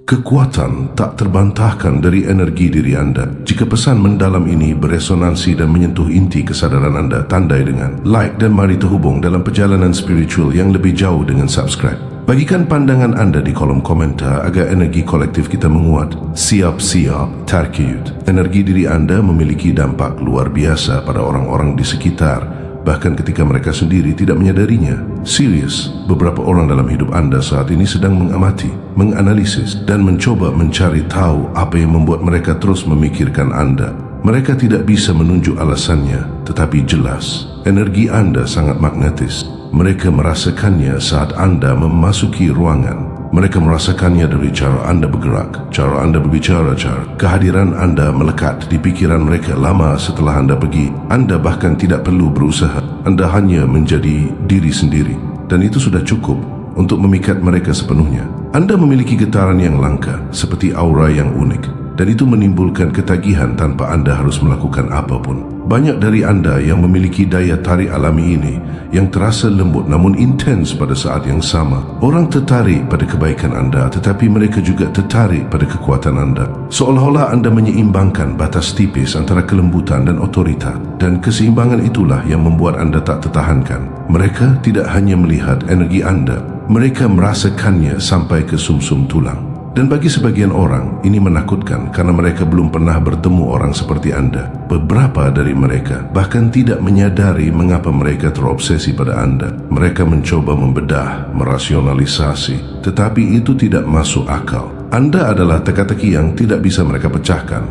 Kekuatan tak terbantahkan dari energi diri anda. Jika pesan mendalam ini beresonansi dan menyentuh inti kesadaran anda, tandai dengan like dan mari terhubung dalam perjalanan spiritual yang lebih jauh dengan subscribe. Bagikan pandangan anda di kolom komentar agar energi kolektif kita menguat. Siap-siap terkejut. Energi diri anda memiliki dampak luar biasa pada orang-orang di sekitar, bahkan ketika mereka sendiri tidak menyadarinya. Serius, beberapa orang dalam hidup anda saat ini sedang mengamati, menganalisis, dan mencoba mencari tahu apa yang membuat mereka terus memikirkan anda. Mereka tidak bisa menunjuk alasannya, tetapi jelas, energi anda sangat magnetis. Mereka merasakannya saat anda memasuki ruangan. Mereka merasakannya dari cara anda bergerak, cara anda berbicara, cara kehadiran anda melekat di pikiran mereka lama setelah anda pergi. Anda bahkan tidak perlu berusaha. Anda hanya menjadi diri sendiri, dan itu sudah cukup untuk memikat mereka sepenuhnya. Anda memiliki getaran yang langka, seperti aura yang unik, dan itu menimbulkan ketagihan tanpa anda harus melakukan apapun. Banyak dari anda yang memiliki daya tarik alami ini, yang terasa lembut namun intens pada saat yang sama. Orang tertarik pada kebaikan anda, tetapi mereka juga tertarik pada kekuatan anda. Seolah-olah anda menyeimbangkan batas tipis antara kelembutan dan otoritas, dan keseimbangan itulah yang membuat anda tak tertahankan. Mereka tidak hanya melihat energi anda, mereka merasakannya sampai ke sumsum tulang. Dan bagi sebagian orang, ini menakutkan karena mereka belum pernah bertemu orang seperti anda. Beberapa dari mereka bahkan tidak menyadari mengapa mereka terobsesi pada anda. Mereka mencoba membedah, merasionalisasi, tetapi itu tidak masuk akal. Anda adalah teka-teki yang tidak bisa mereka pecahkan,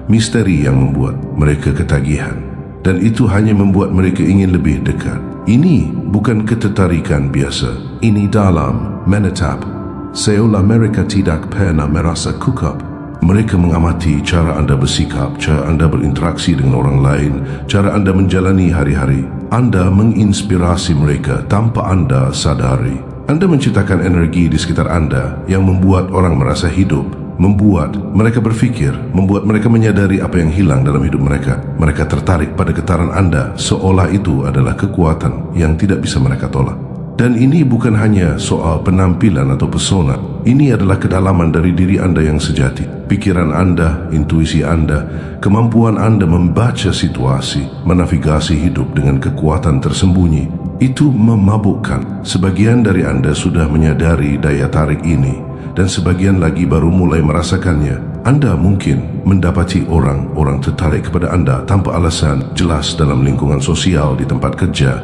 misteri yang membuat mereka ketagihan, dan itu hanya membuat mereka ingin lebih dekat. Ini bukan ketertarikan biasa, ini dalam menetap. Seolah mereka tidak pernah merasa kukap. Mereka mengamati cara anda bersikap, cara anda berinteraksi dengan orang lain, cara anda menjalani hari-hari. Anda menginspirasi mereka tanpa anda sadari. Anda menciptakan energi di sekitar anda yang membuat orang merasa hidup, membuat mereka berfikir, membuat mereka menyadari apa yang hilang dalam hidup mereka. Mereka tertarik pada getaran anda, seolah itu adalah kekuatan yang tidak bisa mereka tolak. Dan ini bukan hanya soal penampilan atau pesona. Ini adalah kedalaman dari diri anda yang sejati. Pikiran anda, intuisi anda, kemampuan anda membaca situasi, menavigasi hidup dengan kekuatan tersembunyi. Itu memabukkan. Sebagian dari anda sudah menyadari daya tarik ini, dan sebagian lagi baru mulai merasakannya. Anda mungkin mendapati orang-orang tertarik kepada anda tanpa alasan jelas dalam lingkungan sosial, di tempat kerja,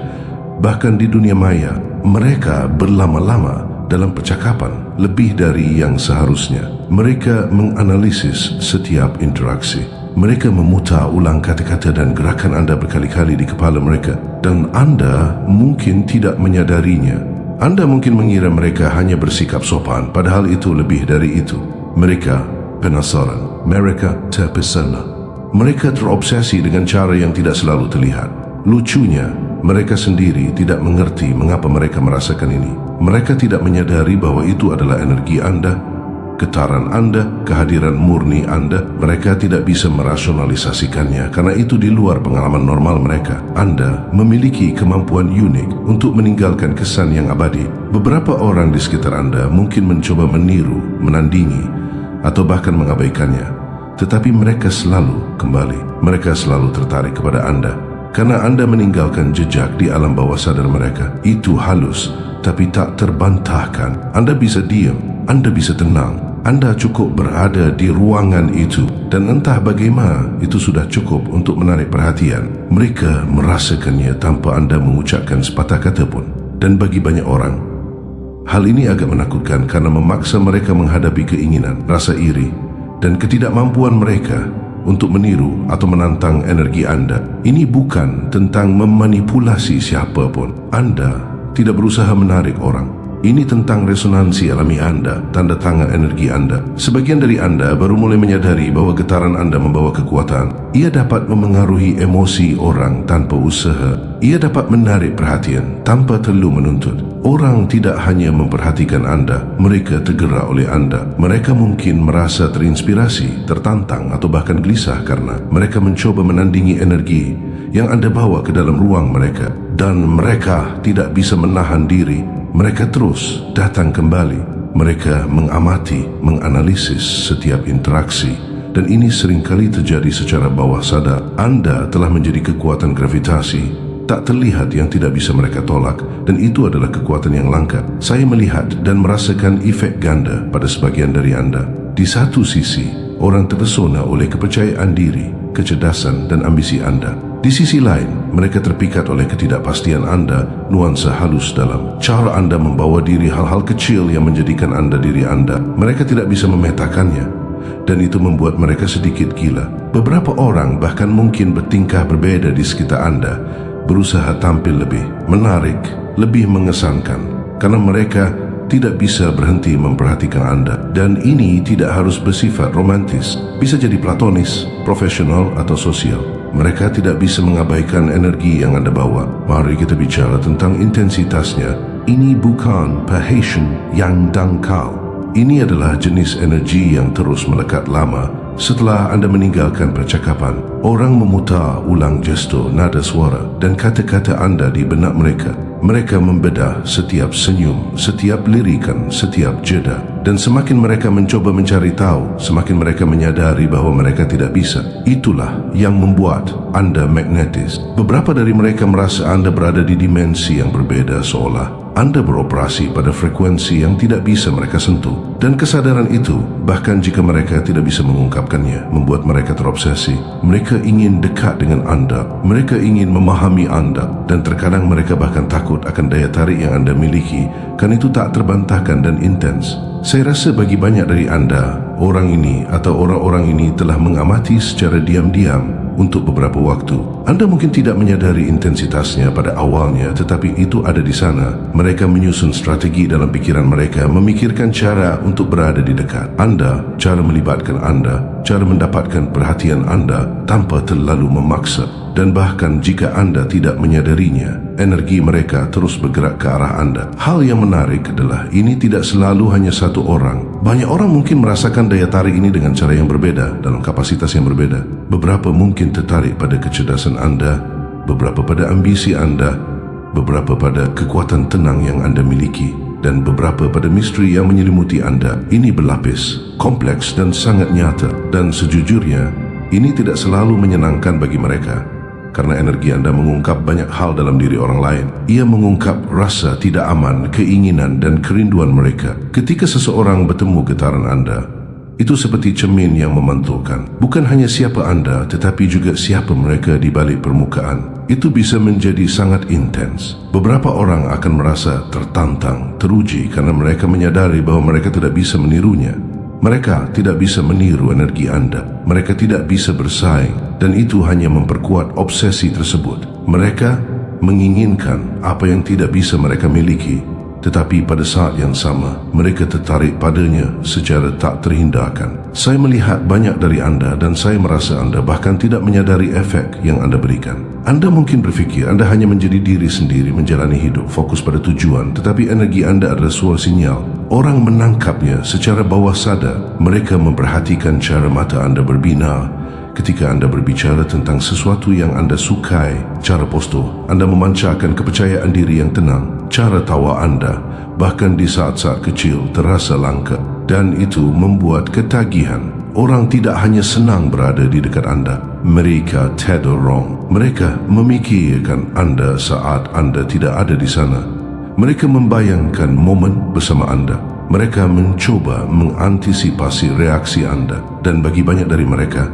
bahkan di dunia maya. Mereka berlama-lama dalam percakapan lebih dari yang seharusnya. Mereka menganalisis setiap interaksi. Mereka memutar ulang kata-kata dan gerakan anda berkali-kali di kepala mereka, dan anda mungkin tidak menyadarinya. Anda mungkin mengira mereka hanya bersikap sopan, padahal itu lebih dari itu. Mereka penasaran, mereka terpesona, mereka terobsesi dengan cara yang tidak selalu terlihat. Lucunya, mereka sendiri tidak mengerti mengapa mereka merasakan ini. Mereka tidak menyadari bahwa itu adalah energi anda, getaran anda, kehadiran murni anda. Mereka tidak bisa merasionalisasikannya karena itu di luar pengalaman normal mereka. Anda memiliki kemampuan unik untuk meninggalkan kesan yang abadi. Beberapa orang di sekitar anda mungkin mencoba meniru, menandingi, atau bahkan mengabaikannya. Tetapi mereka selalu kembali. Mereka selalu tertarik kepada anda karena anda meninggalkan jejak di alam bawah sadar mereka. Itu halus, tapi tak terbantahkan. Anda bisa diam, anda bisa tenang, anda cukup berada di ruangan itu, dan entah bagaimana itu sudah cukup untuk menarik perhatian. Mereka merasakannya tanpa anda mengucapkan sepatah kata pun. Dan bagi banyak orang, hal ini agak menakutkan karena memaksa mereka menghadapi keinginan, rasa iri, dan ketidakmampuan mereka untuk meniru atau menantang energi anda. Ini bukan tentang memanipulasi siapapun. Anda tidak berusaha menarik orang. Ini tentang resonansi alami anda, tanda tangan energi anda. Sebagian dari anda baru mulai menyadari bahwa getaran anda membawa kekuatan. Ia dapat memengaruhi emosi orang tanpa usaha. Ia dapat menarik perhatian tanpa perlu menuntut. Orang tidak hanya memperhatikan anda, mereka tergerak oleh anda. Mereka mungkin merasa terinspirasi, tertantang, atau bahkan gelisah karena mereka mencoba menandingi energi yang anda bawa ke dalam ruang mereka. Dan mereka tidak bisa menahan diri. Mereka terus datang kembali. Mereka mengamati, menganalisis setiap interaksi, dan ini seringkali terjadi secara bawah sadar. Anda telah menjadi kekuatan gravitasi tak terlihat yang tidak bisa mereka tolak, dan itu adalah kekuatan yang langka. Saya melihat dan merasakan efek ganda pada sebagian dari Anda. Di satu sisi, orang terpesona oleh kepercayaan diri, kecerdasan, dan ambisi Anda. Di sisi lain, mereka terpikat oleh ketidakpastian Anda, nuansa halus dalam cara Anda membawa diri, hal-hal kecil yang menjadikan Anda diri Anda. Mereka tidak bisa memetakannya, dan itu membuat mereka sedikit gila. Beberapa orang bahkan mungkin bertingkah berbeda di sekitar Anda, berusaha tampil lebih menarik, lebih mengesankan, karena mereka tidak bisa berhenti memperhatikan Anda. Dan ini tidak harus bersifat romantis, bisa jadi platonis, profesional, atau sosial. Mereka tidak bisa mengabaikan energi yang Anda bawa. Mari kita bicara tentang intensitasnya. Ini bukan passion yang dangkal. Ini adalah jenis energi yang terus melekat lama setelah Anda meninggalkan percakapan. Orang memutar ulang gesto, nada suara, dan kata-kata Anda di benak mereka. Mereka membedah setiap senyum, setiap lirikan, setiap jeda. Dan semakin mereka mencoba mencari tahu, semakin mereka menyadari bahawa mereka tidak bisa. Itulah yang membuat Anda magnetis. Beberapa dari mereka merasa Anda berada di dimensi yang berbeda, seolah Anda beroperasi pada frekuensi yang tidak bisa mereka sentuh. Dan kesadaran itu, bahkan jika mereka tidak bisa mengungkapkannya, membuat mereka terobsesi. Mereka ingin dekat dengan Anda, mereka ingin memahami Anda, dan terkadang mereka bahkan takut akan daya tarik yang Anda miliki, karena itu tak terbantahkan dan intens. Saya rasa bagi banyak dari Anda, orang ini atau orang-orang ini telah mengamati secara diam-diam untuk beberapa waktu. Anda mungkin tidak menyadari intensitasnya pada awalnya, tetapi itu ada di sana. Mereka menyusun strategi dalam pikiran mereka, memikirkan cara untuk berada di dekat Anda, cara melibatkan Anda, cara mendapatkan perhatian Anda tanpa terlalu memaksa. Dan bahkan jika Anda tidak menyadarinya, energi mereka terus bergerak ke arah Anda. Hal yang menarik adalah ini tidak selalu hanya satu orang. Banyak orang mungkin merasakan daya tarik ini dengan cara yang berbeda, dalam kapasitas yang berbeda. Beberapa mungkin tertarik pada kecerdasan Anda, beberapa pada ambisi Anda, beberapa pada kekuatan tenang yang Anda miliki, dan beberapa pada misteri yang menyelimuti Anda. Ini berlapis, kompleks, dan sangat nyata. Dan sejujurnya, ini tidak selalu menyenangkan bagi mereka, karena energi Anda mengungkap banyak hal dalam diri orang lain. Ia mengungkap rasa tidak aman, keinginan, dan kerinduan mereka. Ketika seseorang bertemu getaran Anda, itu seperti cermin yang memantulkan. Bukan hanya siapa Anda, tetapi juga siapa mereka di balik permukaan. Itu bisa menjadi sangat intens. Beberapa orang akan merasa tertantang, teruji, karena mereka menyadari bahwa mereka tidak bisa menirunya. Mereka tidak bisa meniru energi Anda. Mereka tidak bisa bersaing, dan itu hanya memperkuat obsesi tersebut. Mereka menginginkan apa yang tidak bisa mereka miliki, tetapi pada saat yang sama, mereka tertarik padanya secara tak terhindarkan. Saya melihat banyak dari Anda, dan saya merasa Anda bahkan tidak menyadari efek yang Anda berikan. Anda mungkin berfikir Anda hanya menjadi diri sendiri, menjalani hidup, fokus pada tujuan, tetapi energi Anda adalah suara sinyal. Orang menangkapnya secara bawah sadar. Mereka memperhatikan cara mata Anda berbinar ketika Anda berbicara tentang sesuatu yang Anda sukai, cara postur Anda memancarkan kepercayaan diri yang tenang, cara tawa Anda bahkan di saat-saat kecil terasa langka, dan itu membuat ketagihan. Orang tidak hanya senang berada di dekat Anda, mereka terdorong. Mereka memikirkan Anda saat Anda tidak ada di sana. Mereka membayangkan momen bersama Anda. Mereka mencoba mengantisipasi reaksi Anda. Dan bagi banyak dari mereka,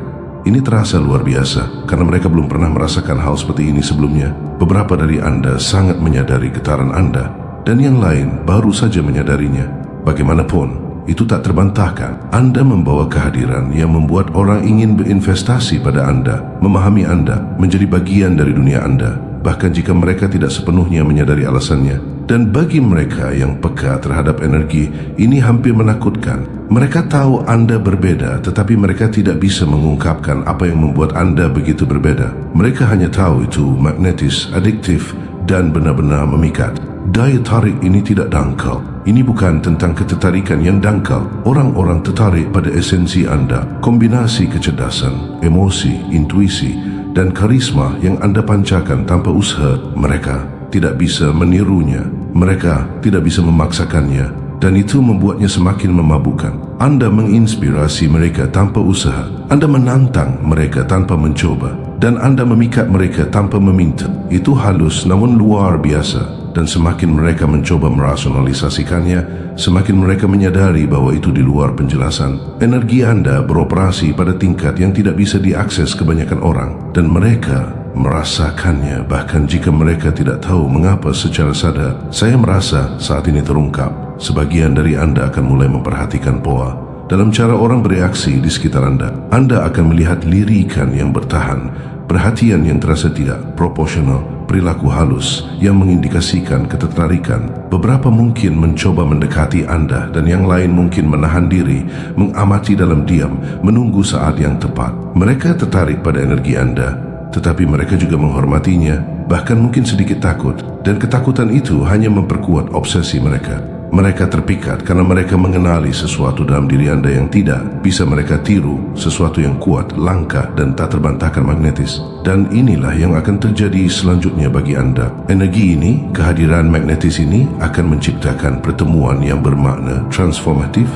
ini terasa luar biasa karena mereka belum pernah merasakan hal seperti ini sebelumnya. Beberapa dari Anda sangat menyadari getaran Anda, dan yang lain baru saja menyadarinya. Bagaimanapun, itu tak terbantahkan. Anda membawa kehadiran yang membuat orang ingin berinvestasi pada Anda, memahami Anda, menjadi bagian dari dunia Anda, bahkan jika mereka tidak sepenuhnya menyadari alasannya. Dan bagi mereka yang peka terhadap energi, ini hampir menakutkan. Mereka tahu Anda berbeda, tetapi mereka tidak bisa mengungkapkan apa yang membuat Anda begitu berbeda. Mereka hanya tahu itu magnetis, adiktif, dan benar-benar memikat. Daya tarik ini tidak dangkal. Ini bukan tentang ketertarikan yang dangkal. Orang-orang tertarik pada esensi Anda, kombinasi kecerdasan, emosi, intuisi, dan karisma yang Anda pancarkan tanpa usaha. Mereka tidak bisa menirunya. Mereka tidak bisa memaksakannya. dan itu membuatnya semakin memabukkan. Anda menginspirasi mereka tanpa usaha. Anda menantang mereka tanpa mencoba, dan Anda memikat mereka tanpa meminta. Itu halus namun luar biasa. Dan semakin mereka mencoba merasionalisasikannya, semakin mereka menyadari bahwa itu di luar penjelasan. Energi Anda beroperasi pada tingkat yang tidak bisa diakses kebanyakan orang, dan mereka merasakannya bahkan jika mereka tidak tahu mengapa secara sadar. Saya merasa saat ini terungkap. Sebagian dari Anda akan mulai memperhatikan pola dalam cara orang bereaksi di sekitar Anda. Anda akan melihat lirikan yang bertahan, perhatian yang terasa tidak proporsional, perilaku halus yang mengindikasikan ketertarikan. Beberapa mungkin mencoba mendekati Anda dan yang lain mungkin menahan diri, mengamati dalam diam, menunggu saat yang tepat. Mereka tertarik pada energi Anda, tetapi mereka juga menghormatinya, bahkan mungkin sedikit takut, dan ketakutan itu hanya memperkuat obsesi mereka. Mereka terpikat karena mereka mengenali sesuatu dalam diri Anda yang tidak bisa mereka tiru, sesuatu yang kuat, langka, dan tak terbantahkan magnetis. Dan inilah yang akan terjadi selanjutnya bagi Anda. Energi ini, kehadiran magnetis ini akan menciptakan pertemuan yang bermakna, transformatif,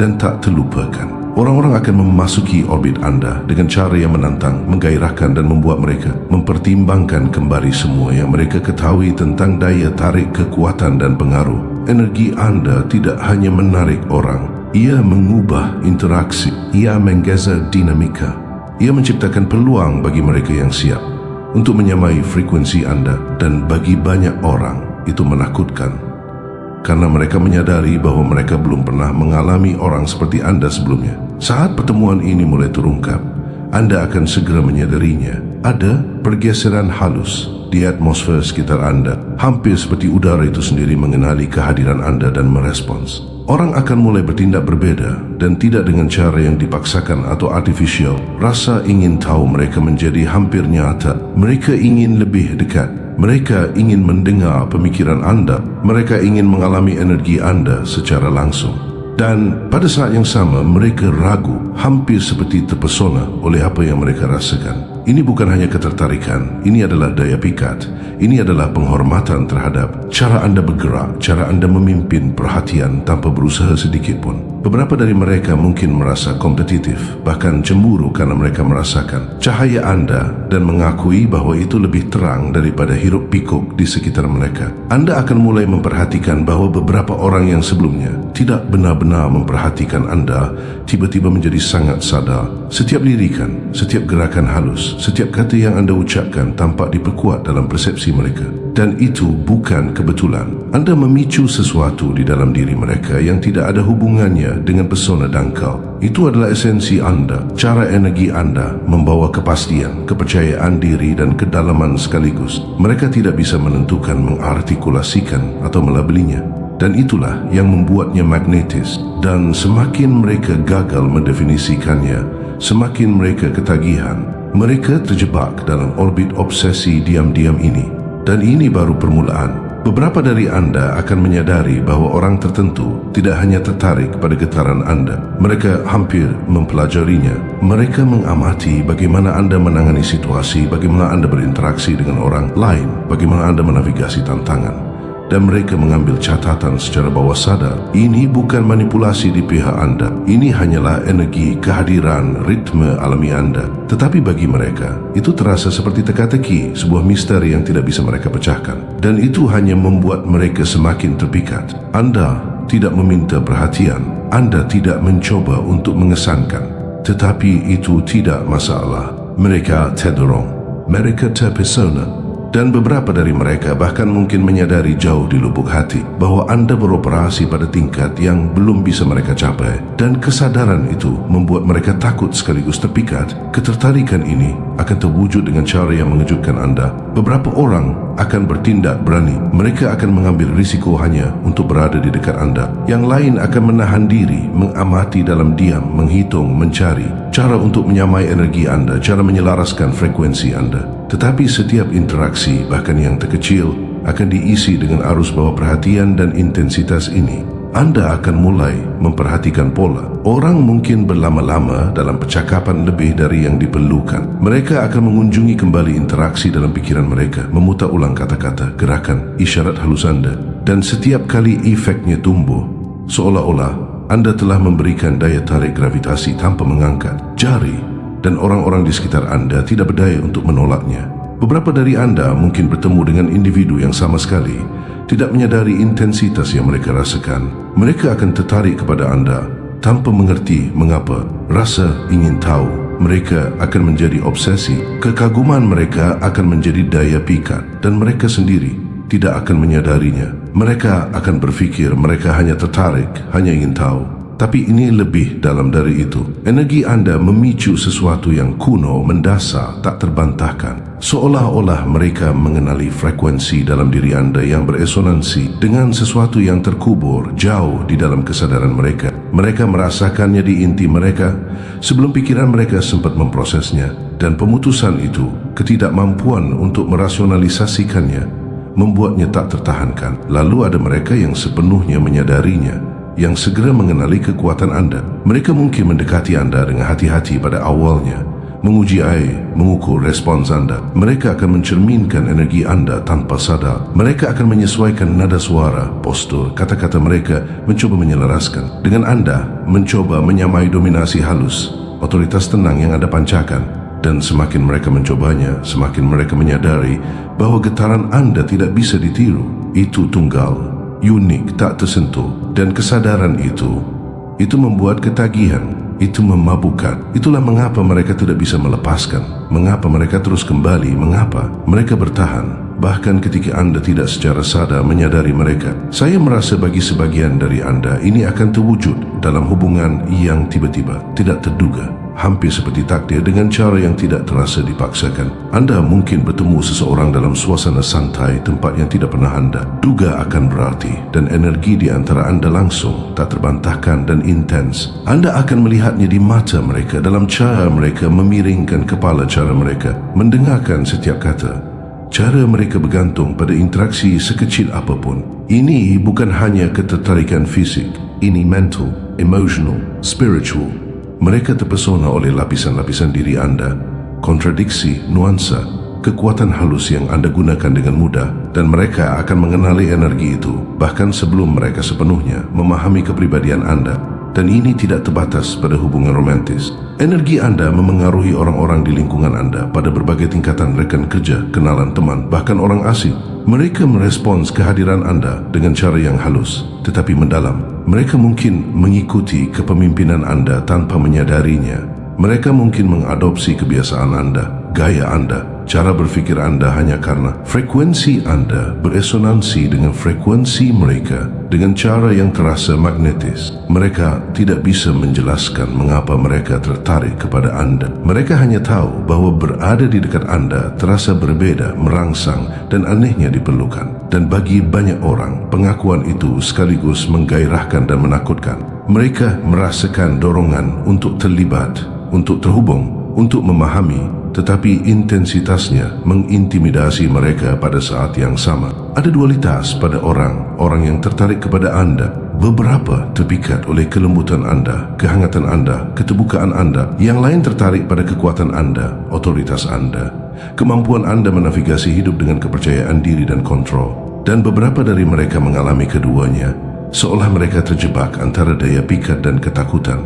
dan tak terlupakan. Orang-orang akan memasuki orbit Anda dengan cara yang menantang, menggairahkan, dan membuat mereka mempertimbangkan kembali semua yang mereka ketahui tentang daya tarik, kekuatan, dan pengaruh. Energi Anda tidak hanya menarik orang, ia mengubah interaksi, ia menggeser dinamika, ia menciptakan peluang bagi mereka yang siap untuk menyamai frekuensi Anda. Dan bagi banyak orang itu menakutkan, karena mereka menyadari bahwa mereka belum pernah mengalami orang seperti Anda sebelumnya. Saat pertemuan ini mulai terungkap, Anda akan segera menyadarinya. Ada pergeseran halus di atmosfer sekitar Anda, hampir seperti udara itu sendiri mengenali kehadiran Anda dan merespons. Orang akan mulai bertindak berbeda dan tidak dengan cara yang dipaksakan atau artifisial. Rasa ingin tahu mereka menjadi hampir nyata. Mereka ingin lebih dekat. Mereka ingin mendengar pemikiran Anda. Mereka ingin mengalami energi Anda secara langsung. Dan pada saat yang sama, mereka ragu, hampir seperti terpesona oleh apa yang mereka rasakan. Ini bukan hanya ketertarikan, ini adalah daya pikat. Ini adalah penghormatan terhadap cara Anda bergerak, cara Anda memimpin perhatian tanpa berusaha sedikit pun. Beberapa dari mereka mungkin merasa kompetitif, bahkan cemburu karena mereka merasakan cahaya Anda dan mengakui bahwa itu lebih terang daripada hiruk pikuk di sekitar mereka. Anda akan mulai memperhatikan bahwa beberapa orang yang sebelumnya tidak benar-benar memperhatikan Anda tiba-tiba menjadi sangat sadar. Setiap lirikan, setiap gerakan halus, setiap kata yang Anda ucapkan tampak diperkuat dalam persepsi mereka. Dan itu bukan kebetulan. Anda memicu sesuatu di dalam diri mereka yang tidak ada hubungannya dengan pesona dangkal. Itu adalah esensi Anda. Cara energi Anda membawa kepastian, kepercayaan diri, dan kedalaman sekaligus. Mereka tidak bisa menentukan, mengartikulasikan, atau melabelinya. Dan itulah yang membuatnya magnetis. Dan semakin mereka gagal mendefinisikannya, semakin mereka ketagihan. Mereka terjebak dalam orbit obsesi diam-diam ini. Dan ini baru permulaan. Beberapa dari Anda akan menyadari bahwa orang tertentu tidak hanya tertarik pada getaran Anda. Mereka hampir mempelajarinya. Mereka mengamati bagaimana Anda menangani situasi, bagaimana Anda berinteraksi dengan orang lain, bagaimana Anda menavigasi tantangan. Dan mereka mengambil catatan secara bawah sadar. Ini bukan manipulasi di pihak Anda. Ini hanyalah energi, kehadiran, ritme alami Anda. Tetapi bagi mereka, itu terasa seperti teka-teki, sebuah misteri yang tidak bisa mereka pecahkan. Dan itu hanya membuat mereka semakin terpikat. Anda tidak meminta perhatian. Anda tidak mencoba untuk mengesankan. Tetapi itu tidak masalah. Mereka terdorong. Mereka terpesona. Dan beberapa dari mereka bahkan mungkin menyadari jauh di lubuk hati bahwa Anda beroperasi pada tingkat yang belum bisa mereka capai. Dan kesadaran itu membuat mereka takut sekaligus terpikat. Ketertarikan ini akan terwujud dengan cara yang mengejutkan Anda. Beberapa orang akan bertindak berani. Mereka akan mengambil risiko hanya untuk berada di dekat Anda. Yang lain akan menahan diri, mengamati dalam diam, menghitung, mencari cara untuk menyamai energi Anda, cara menyelaraskan frekuensi Anda. Tetapi setiap interaksi, bahkan yang terkecil, akan diisi dengan arus bawah perhatian dan intensitas ini. Anda akan mulai memperhatikan pola. Orang mungkin berlama-lama dalam percakapan lebih dari yang diperlukan. Mereka akan mengunjungi kembali interaksi dalam pikiran mereka, memutar ulang kata-kata, gerakan, isyarat halus Anda. Dan setiap kali efeknya tumbuh, Seolah-olah anda telah memberikan daya tarik gravitasi tanpa mengangkat jari dan orang-orang di sekitar anda tidak berdaya untuk menolaknya. Beberapa dari anda mungkin bertemu dengan individu yang sama sekali tidak menyadari intensitas yang mereka rasakan. Mereka akan tertarik kepada anda tanpa mengerti mengapa. Rasa ingin tahu mereka akan menjadi obsesi. Kekaguman mereka akan menjadi daya pikat dan mereka sendiri tidak akan menyadarinya. Mereka akan berfikir mereka hanya tertarik, hanya ingin tahu. Tapi ini lebih dalam dari itu. Energi anda memicu sesuatu yang kuno, mendasar, tak terbantahkan. Seolah-olah mereka mengenali frekuensi dalam diri anda yang beresonansi dengan sesuatu yang terkubur jauh di dalam kesadaran mereka. Mereka merasakannya di inti mereka sebelum pikiran mereka sempat memprosesnya. Dan pemutusan itu, ketidakmampuan untuk merasionalisasikannya, membuatnya tak tertahankan. Lalu ada mereka yang sepenuhnya menyadarinya, yang segera mengenali kekuatan anda. Mereka mungkin mendekati anda dengan hati-hati pada awalnya, menguji air, mengukur respons anda. Mereka akan mencerminkan energi anda tanpa sadar. Mereka akan menyesuaikan nada suara, postur, kata-kata mereka, mencoba menyelaraskan dengan anda, mencoba menyamai dominasi halus, otoritas tenang yang anda pancarkan. Dan semakin mereka mencobanya, semakin mereka menyadari bahawa getaran anda tidak bisa ditiru. Itu tunggal, unik, tak tersentuh. Dan kesadaran itu membuat ketagihan, itu memabukkan. Itulah mengapa mereka tidak bisa melepaskan, mengapa mereka terus kembali, mengapa mereka bertahan. Bahkan ketika anda tidak secara sadar menyadari mereka. Saya merasa bagi sebagian dari anda ini akan terwujud dalam hubungan yang tiba-tiba, tidak terduga, hampir seperti takdir dengan cara yang tidak terasa dipaksakan. Anda mungkin bertemu seseorang dalam suasana santai, tempat yang tidak pernah anda duga akan berarti, dan energi di antara anda langsung, tak terbantahkan dan intens. Anda akan melihatnya di mata mereka, dalam cara mereka memiringkan kepala, cara mereka mendengarkan setiap kata, cara mereka bergantung pada interaksi sekecil apapun. Ini bukan hanya ketertarikan fisik, ini mental, emotional, spiritual. Mereka terpesona oleh lapisan-lapisan diri anda, kontradiksi, nuansa, kekuatan halus yang anda gunakan dengan mudah, dan mereka akan mengenali energi itu bahkan sebelum mereka sepenuhnya memahami kepribadian anda. Dan ini tidak terbatas pada hubungan romantis. Energi anda memengaruhi orang-orang di lingkungan anda pada berbagai tingkatan, rekan kerja, kenalan, teman, bahkan orang asing. Mereka merespons kehadiran anda dengan cara yang halus tetapi mendalam. Mereka mungkin mengikuti kepemimpinan anda tanpa menyadarinya. Mereka mungkin mengadopsi kebiasaan anda, gaya anda, cara berfikir anda hanya karena frekuensi anda beresonansi dengan frekuensi mereka dengan cara yang terasa magnetis. Mereka tidak bisa menjelaskan mengapa mereka tertarik kepada anda. Mereka hanya tahu bahawa berada di dekat anda terasa berbeza, merangsang dan anehnya diperlukan. Dan bagi banyak orang, pengakuan itu sekaligus menggairahkan dan menakutkan. Mereka merasakan dorongan untuk terlibat, untuk terhubung, untuk memahami, tetapi intensitasnya mengintimidasi mereka pada saat yang sama. Ada dualitas pada orang yang tertarik kepada anda. Beberapa terpikat oleh kelembutan anda, kehangatan anda, keterbukaan anda. Yang lain tertarik pada kekuatan anda, otoritas anda, kemampuan anda menavigasi hidup dengan kepercayaan diri dan kontrol. Dan beberapa dari mereka mengalami keduanya, seolah mereka terjebak antara daya pikat dan ketakutan,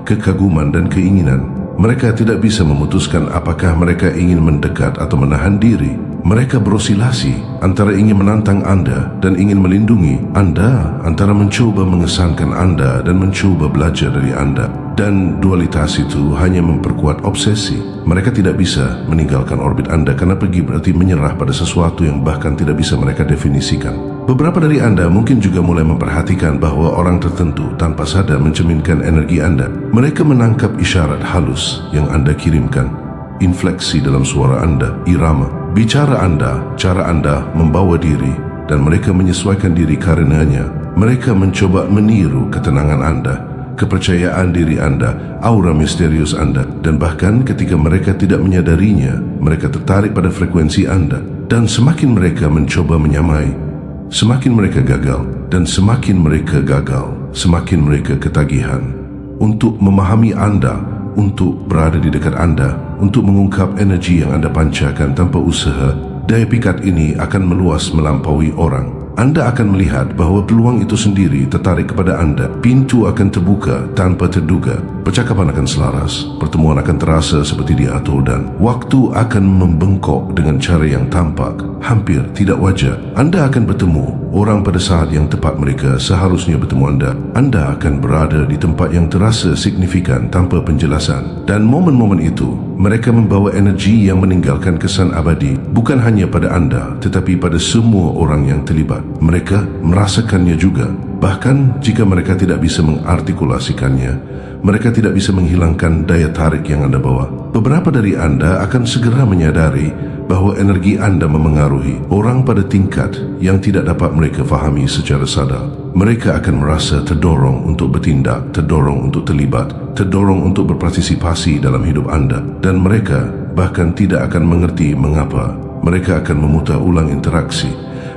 kekaguman dan keinginan. Mereka tidak bisa memutuskan apakah mereka ingin mendekat atau menahan diri. Mereka berosilasi antara ingin menantang anda dan ingin melindungi anda, antara mencoba mengesankan anda dan mencoba belajar dari anda. Dan dualitas itu hanya memperkuat obsesi. Mereka tidak bisa meninggalkan orbit anda karena pergi berarti menyerah pada sesuatu yang bahkan tidak bisa mereka definisikan. Beberapa dari anda mungkin juga mulai memperhatikan bahawa orang tertentu tanpa sadar mencerminkan energi anda. Mereka menangkap isyarat halus yang anda kirimkan, infleksi dalam suara anda, irama, bicara anda, cara anda membawa diri, dan mereka menyesuaikan diri karenanya. Mereka mencoba meniru ketenangan anda, kepercayaan diri anda, aura misterius anda, dan bahkan ketika mereka tidak menyadarinya, mereka tertarik pada frekuensi anda. Dan semakin mereka mencoba menyamai, semakin mereka gagal, dan semakin mereka gagal, semakin mereka ketagihan untuk memahami anda, untuk berada di dekat anda, untuk mengungkap energi yang anda pancarkan tanpa usaha. Daya pikat ini akan meluas melampaui orang. Anda akan melihat bahawa peluang itu sendiri tertarik kepada anda. Pintu akan terbuka tanpa terduga. Percakapan akan selaras, pertemuan akan terasa seperti diatur dan waktu akan membengkok dengan cara yang tampak hampir tidak wajar. Anda akan bertemu orang pada saat yang tepat mereka seharusnya bertemu anda. Anda akan berada di tempat yang terasa signifikan tanpa penjelasan. Dan momen-momen itu, mereka membawa energi yang meninggalkan kesan abadi bukan hanya pada anda tetapi pada semua orang yang terlibat. Mereka merasakannya juga. Bahkan jika mereka tidak bisa mengartikulasikannya, mereka tidak bisa menghilangkan daya tarik yang anda bawa. Beberapa dari anda akan segera menyadari bahawa energi anda memengaruhi orang pada tingkat yang tidak dapat mereka fahami secara sadar. Mereka akan merasa terdorong untuk bertindak, terdorong untuk terlibat, terdorong untuk berpartisipasi dalam hidup anda, dan mereka bahkan tidak akan mengerti mengapa. Mereka akan memutar ulang interaksi,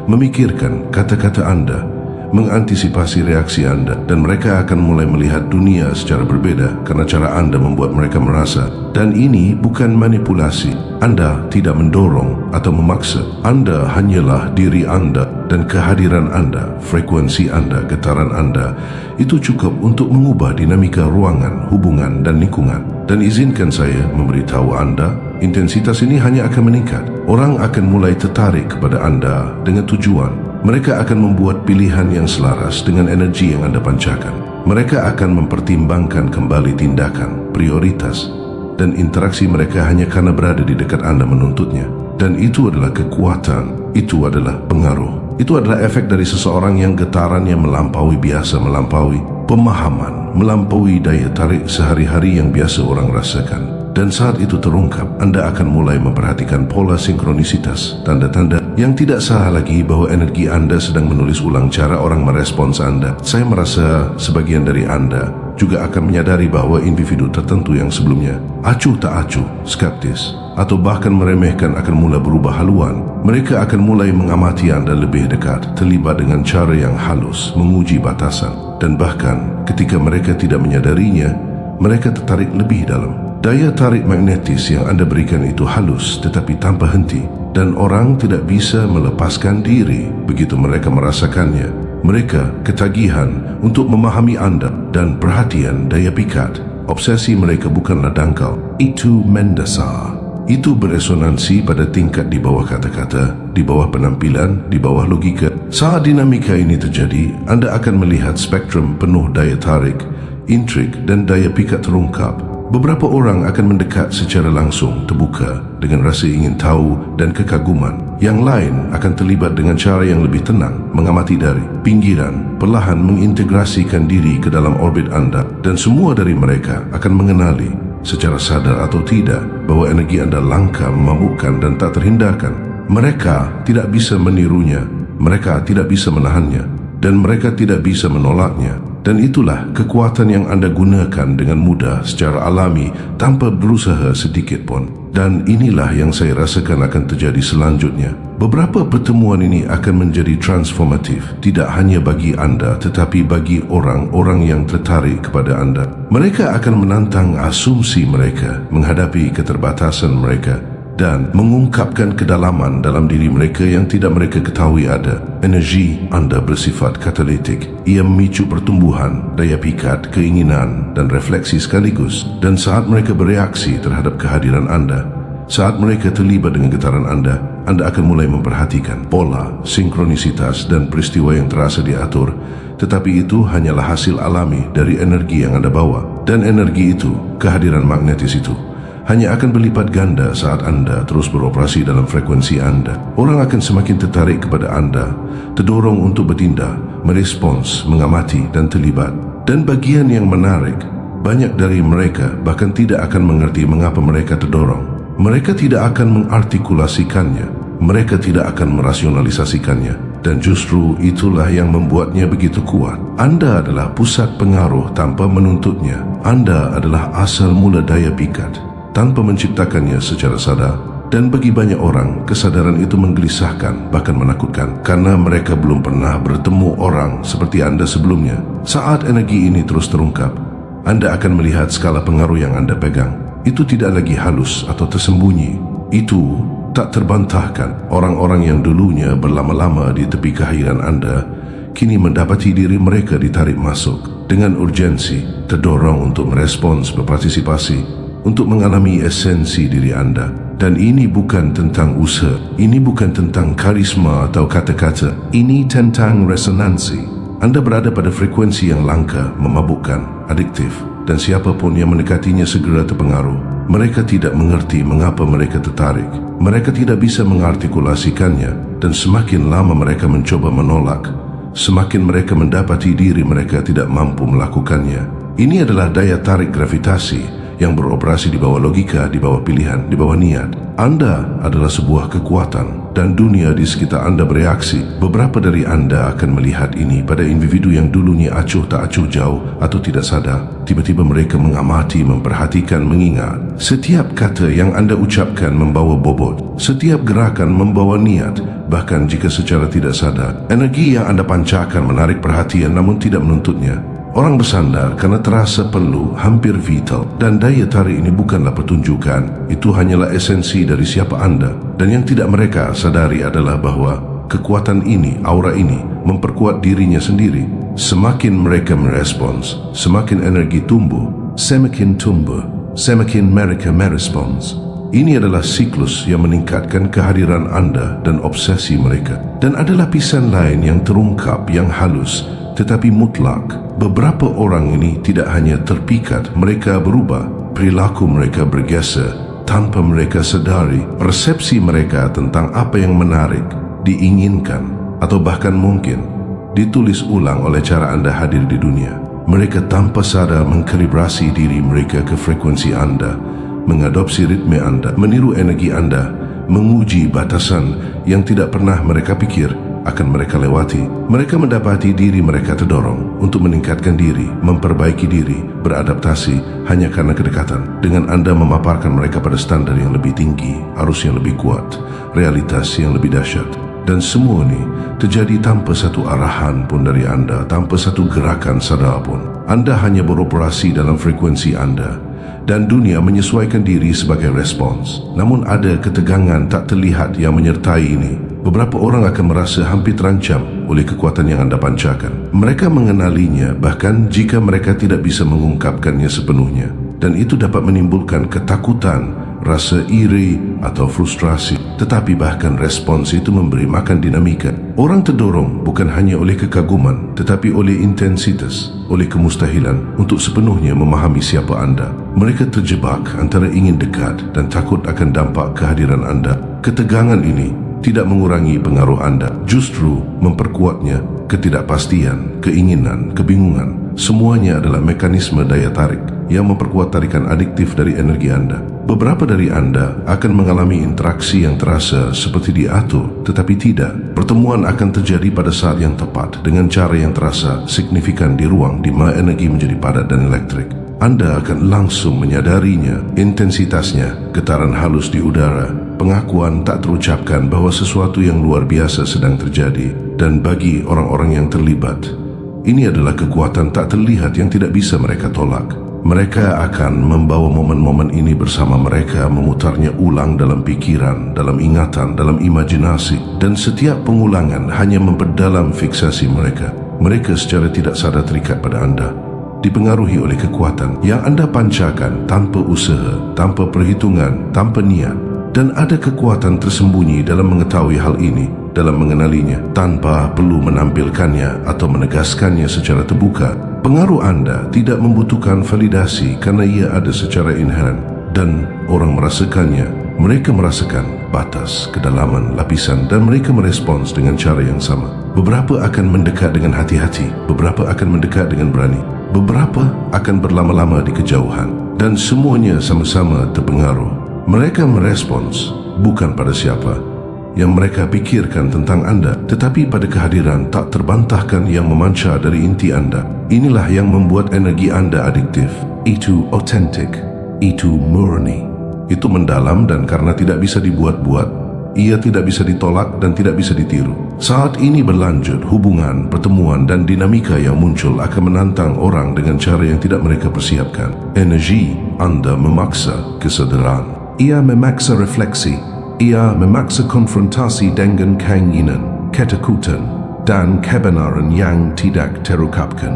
memikirkan kata-kata anda, mengantisipasi reaksi anda, dan mereka akan mulai melihat dunia secara berbeda kerana cara anda membuat mereka merasa. Dan ini bukan manipulasi. Anda tidak mendorong atau memaksa. Anda hanyalah diri anda, dan kehadiran anda, frekuensi anda, getaran anda itu cukup untuk mengubah dinamika ruangan, hubungan dan lingkungan. Dan izinkan saya memberitahu anda, intensitas ini hanya akan meningkat. Orang akan mulai tertarik kepada anda dengan tujuan. Mereka akan membuat pilihan yang selaras dengan energi yang anda pancarkan. Mereka akan mempertimbangkan kembali tindakan, prioritas, dan interaksi mereka hanya kerana berada di dekat anda menuntutnya. Dan itu adalah kekuatan, itu adalah pengaruh. Itu adalah efek dari seseorang yang getarannya melampaui biasa, melampaui pemahaman, melampaui daya tarik sehari-hari yang biasa orang rasakan. Dan saat itu terungkap, anda akan mulai memperhatikan pola sinkronisitas, tanda-tanda yang tidak salah lagi bahawa energi anda sedang menulis ulang cara orang merespons anda. Saya merasa sebagian dari anda juga akan menyadari bahawa individu tertentu yang sebelumnya acuh tak acuh, skeptis, atau bahkan meremehkan akan mula berubah haluan. Mereka akan mulai mengamati anda lebih dekat, terlibat dengan cara yang halus, menguji batasan, dan bahkan ketika mereka tidak menyadarinya, mereka tertarik lebih dalam. Daya tarik magnetis yang anda berikan itu halus tetapi tanpa henti, dan orang tidak bisa melepaskan diri begitu mereka merasakannya. Mereka ketagihan untuk memahami anda, dan perhatian, daya pikat, obsesi mereka bukanlah dangkal. Itu mendasar. Itu beresonansi pada tingkat di bawah kata-kata, di bawah penampilan, di bawah logika. Saat dinamika ini terjadi, anda akan melihat spektrum penuh daya tarik, intrik dan daya pikat terungkap. Beberapa orang akan mendekat secara langsung, terbuka, dengan rasa ingin tahu dan kekaguman. Yang lain akan terlibat dengan cara yang lebih tenang, mengamati dari pinggiran, perlahan mengintegrasikan diri ke dalam orbit anda. Dan semua dari mereka akan mengenali, secara sadar atau tidak, bahawa energi anda langka, memabukkan dan tak terhindarkan. Mereka tidak bisa menirunya, mereka tidak bisa menahannya, dan mereka tidak bisa menolaknya. Dan itulah kekuatan yang anda gunakan dengan mudah secara alami tanpa berusaha sedikit pun. Dan inilah yang saya rasakan akan terjadi selanjutnya. Beberapa pertemuan ini akan menjadi transformatif, tidak hanya bagi anda tetapi bagi orang-orang yang tertarik kepada anda. Mereka akan menantang asumsi mereka, menghadapi keterbatasan mereka, dan mengungkapkan kedalaman dalam diri mereka yang tidak mereka ketahui ada. Energi anda bersifat katalitik. Ia memicu pertumbuhan, daya pikat, keinginan dan refleksi sekaligus. Dan saat mereka bereaksi terhadap kehadiran anda, saat mereka terlibat dengan getaran anda akan mulai memperhatikan pola, sinkronisitas dan peristiwa yang terasa diatur. Tetapi itu hanyalah hasil alami dari energi yang anda bawa. Dan energi itu, kehadiran magnetis itu, hanya akan berlipat ganda saat anda terus beroperasi dalam frekuensi anda. Orang akan semakin tertarik kepada anda, terdorong untuk bertindak, merespons, mengamati dan terlibat. Dan bagian yang menarik, banyak dari mereka bahkan tidak akan mengerti mengapa mereka terdorong. Mereka tidak akan mengartikulasikannya, mereka tidak akan merasionalisasikannya. Dan justru itulah yang membuatnya begitu kuat. Anda adalah pusat pengaruh tanpa menuntutnya. Anda adalah asal mula daya pikat tanpa menciptakannya secara sadar. Dan bagi banyak orang, kesadaran itu menggelisahkan, bahkan menakutkan, karena mereka belum pernah bertemu orang seperti anda sebelumnya. Saat energi ini terus terungkap, anda akan melihat skala pengaruh yang anda pegang. Itu tidak lagi halus atau tersembunyi. Itu Tak terbantahkan, orang-orang yang dulunya berlama-lama di tepi kehadiran anda kini mendapati diri mereka ditarik masuk dengan urgensi, terdorong untuk merespons, berpartisipasi, untuk mengalami esensi diri anda. Dan ini bukan tentang usaha, ini bukan tentang karisma atau kata-kata, ini tentang resonansi. Anda berada pada frekuensi yang langka, memabukkan, adiktif, dan siapapun yang mendekatinya segera terpengaruh. Mereka tidak mengerti mengapa mereka tertarik. Mereka tidak bisa mengartikulasikannya, dan semakin lama mereka mencoba menolak, semakin mereka mendapati diri mereka tidak mampu melakukannya. Ini adalah daya tarik gravitasi yang beroperasi di bawah logika, di bawah pilihan, di bawah niat. Anda adalah sebuah kekuatan dan dunia di sekitar anda bereaksi. Beberapa dari anda akan melihat ini pada individu yang dulunya acuh tak acuh jauh atau tidak sadar. Tiba-tiba mereka mengamati, memperhatikan, mengingat. Setiap kata yang anda ucapkan membawa bobot. Setiap gerakan membawa niat. Bahkan jika secara tidak sadar, energi yang anda pancarkan menarik perhatian namun tidak menuntutnya. Orang bersandar kerana terasa perlu, hampir vital, dan daya tarik ini bukanlah pertunjukan. Itu hanyalah esensi dari siapa anda. Dan yang tidak mereka sadari adalah bahawa kekuatan ini, aura ini, memperkuat dirinya sendiri. Semakin mereka merespons, semakin energi tumbuh, semakin mereka merespons. Ini adalah siklus yang meningkatkan kehadiran anda dan obsesi mereka. Dan ada lapisan lain yang terungkap, yang halus, tetapi mutlak. Beberapa orang ini tidak hanya terpikat, mereka berubah. Perilaku mereka bergeser tanpa mereka sedari. Persepsi mereka tentang apa yang menarik, diinginkan, atau bahkan mungkin ditulis ulang oleh cara anda hadir di dunia. Mereka tanpa sadar mengkalibrasi diri mereka ke frekuensi anda, mengadopsi ritme anda, meniru energi anda, menguji batasan yang tidak pernah mereka pikir akan mereka lewati. Mereka mendapati diri mereka terdorong untuk meningkatkan diri, memperbaiki diri, beradaptasi hanya karena kedekatan. Dengan anda memaparkan mereka pada standar yang lebih tinggi, arus yang lebih kuat, realitas yang lebih dahsyat. Dan semua ini terjadi tanpa satu arahan pun dari anda, tanpa satu gerakan sadar pun. Anda hanya beroperasi dalam frekuensi anda, dan dunia menyesuaikan diri sebagai respons. Namun ada ketegangan tak terlihat yang menyertai ini. Beberapa orang akan merasa hampir terancam oleh kekuatan yang anda pancarkan. Mereka mengenalinya bahkan jika mereka tidak bisa mengungkapkannya sepenuhnya. Dan itu dapat menimbulkan ketakutan, rasa iri atau frustrasi. Tetapi bahkan respons itu memberi makan dinamika. Orang terdorong bukan hanya oleh kekaguman, tetapi oleh intensitas, oleh kemustahilan untuk sepenuhnya memahami siapa anda. Mereka terjebak antara ingin dekat dan takut akan dampak kehadiran anda. Ketegangan ini tidak mengurangi pengaruh anda, justru memperkuatnya. Ketidakpastian, keinginan, kebingungan, semuanya adalah mekanisme daya tarik yang memperkuat tarikan adiktif dari energi anda. Beberapa dari anda akan mengalami interaksi yang terasa seperti diatur, tetapi tidak. Pertemuan akan terjadi pada saat yang tepat dengan cara yang terasa signifikan di ruang di mana energi menjadi padat dan elektrik. Anda akan langsung menyadarinya, intensitasnya, getaran halus di udara, pengakuan tak terucapkan bahawa sesuatu yang luar biasa sedang terjadi. Dan bagi orang-orang yang terlibat, ini adalah kekuatan tak terlihat yang tidak bisa mereka tolak. Mereka akan membawa momen-momen ini bersama mereka, memutarnya ulang dalam pikiran, dalam ingatan, dalam imajinasi. Dan setiap pengulangan hanya memperdalam fiksasi mereka. Mereka secara tidak sadar terikat pada anda, dipengaruhi oleh kekuatan yang anda pancarkan tanpa usaha, tanpa perhitungan, tanpa niat. Dan ada kekuatan tersembunyi dalam mengetahui hal ini, dalam mengenalinya, tanpa perlu menampilkannya atau menegaskannya secara terbuka. Pengaruh anda tidak membutuhkan validasi kerana ia ada secara inherent. Dan orang merasakannya. Mereka merasakan batas, kedalaman, lapisan, dan mereka merespons dengan cara yang sama. Beberapa akan mendekat dengan hati-hati, beberapa akan mendekat dengan berani, beberapa akan berlama-lama di kejauhan, dan semuanya sama-sama terpengaruh. Mereka merespons bukan pada siapa yang mereka pikirkan tentang anda, tetapi pada kehadiran tak terbantahkan yang memancar dari inti anda. Inilah yang membuat energi anda adiktif. Itu otentik, itu murni, itu mendalam, dan karena tidak bisa dibuat-buat, ia tidak bisa ditolak dan tidak bisa ditiru. Saat ini berlanjut, hubungan, pertemuan dan dinamika yang muncul akan menantang orang dengan cara yang tidak mereka persiapkan. Energi anda memaksa kesadaran. Ia memaksa refleksi, Ia memaksa konfrontasi dengan keinginan, ketakutan, dan kebenaran yang tidak terungkapkan.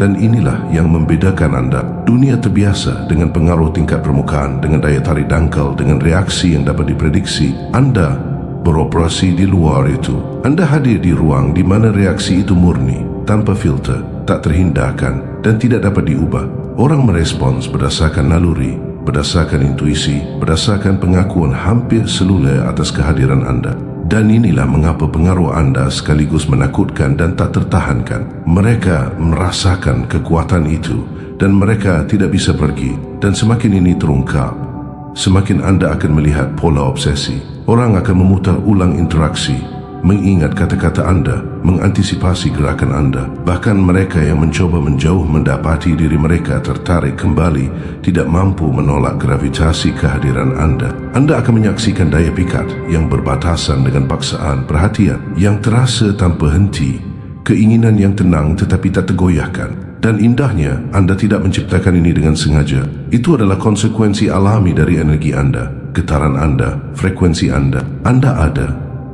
Dan inilah yang membedakan anda. Dunia terbiasa dengan pengaruh tingkat permukaan, dengan daya tarik dangkal, dengan reaksi yang dapat diprediksi. Anda beroperasi di luar itu. Anda hadir di ruang di mana reaksi itu murni, tanpa filter, tak terhindarkan, dan tidak dapat diubah. Orang merespons berdasarkan naluri, berdasarkan intuisi, berdasarkan pengakuan hampir seluler atas kehadiran anda. Dan inilah mengapa pengaruh anda sekaligus menakutkan dan tak tertahankan. Mereka merasakan kekuatan itu dan mereka tidak bisa pergi. Dan semakin ini terungkap, semakin anda akan melihat pola obsesi. Orang akan memutar ulang interaksi, mengingat kata-kata anda, mengantisipasi gerakan anda. Bahkan mereka yang mencoba menjauh mendapati diri mereka tertarik kembali, tidak mampu menolak gravitasi kehadiran anda. Anda akan menyaksikan daya pikat yang berbatasan dengan paksaan, perhatian yang terasa tanpa henti, keinginan yang tenang tetapi tak tergoyahkan. Dan indahnya, anda tidak menciptakan ini dengan sengaja. Itu adalah konsekuensi alami dari energi anda, getaran anda, frekuensi anda. Anda ada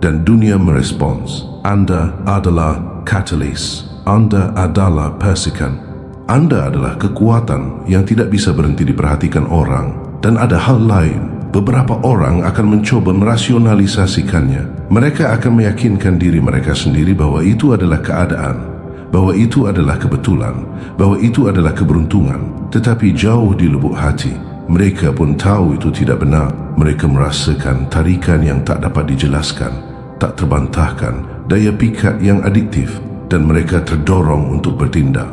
dan dunia merespons. Anda adalah katalis. Anda adalah persikan. Anda adalah kekuatan yang tidak bisa berhenti diperhatikan orang. Dan ada hal lain. Beberapa orang akan mencoba merasionalisasikannya. Mereka akan meyakinkan diri mereka sendiri bahwa itu adalah keadaan, bahwa itu adalah kebetulan, bahwa itu adalah keberuntungan. Tetapi jauh di lubuk hati, mereka pun tahu itu tidak benar. Mereka merasakan tarikan yang tak dapat dijelaskan, tak terbantahkan, daya pikat yang adiktif, dan mereka terdorong untuk bertindak,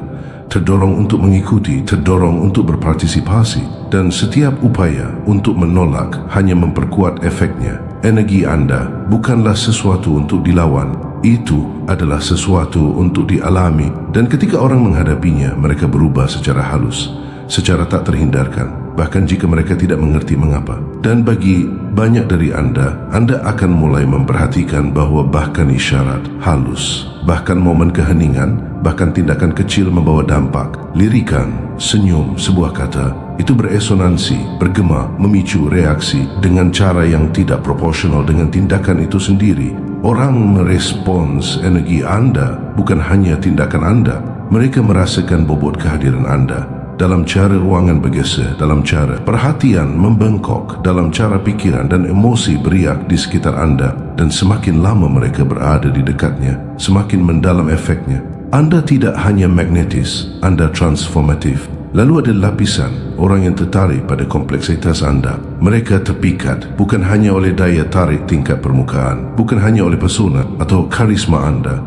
terdorong untuk mengikuti, terdorong untuk berpartisipasi, dan setiap upaya untuk menolak hanya memperkuat efeknya. Energi anda bukanlah sesuatu untuk dilawan, itu adalah sesuatu untuk dialami, dan ketika orang menghadapinya, mereka berubah secara halus, secara tak terhindarkan, bahkan jika mereka tidak mengerti mengapa. Dan bagi banyak dari anda akan mulai memperhatikan bahwa bahkan isyarat halus, bahkan momen keheningan, bahkan tindakan kecil membawa dampak. Lirikan, senyum, sebuah kata, itu beresonansi, bergema, memicu reaksi dengan cara yang tidak proporsional dengan tindakan itu sendiri. Orang merespons energi anda, bukan hanya tindakan anda. Mereka merasakan bobot kehadiran anda dalam cara ruangan bergeser, dalam cara perhatian membengkok, dalam cara pikiran dan emosi beriak di sekitar anda. Dan semakin lama mereka berada di dekatnya, semakin mendalam efeknya. Anda tidak hanya magnetis, anda transformatif. Lalu ada lapisan orang yang tertarik pada kompleksitas anda. Mereka terpikat bukan hanya oleh daya tarik tingkat permukaan, bukan hanya oleh pesona atau karisma anda,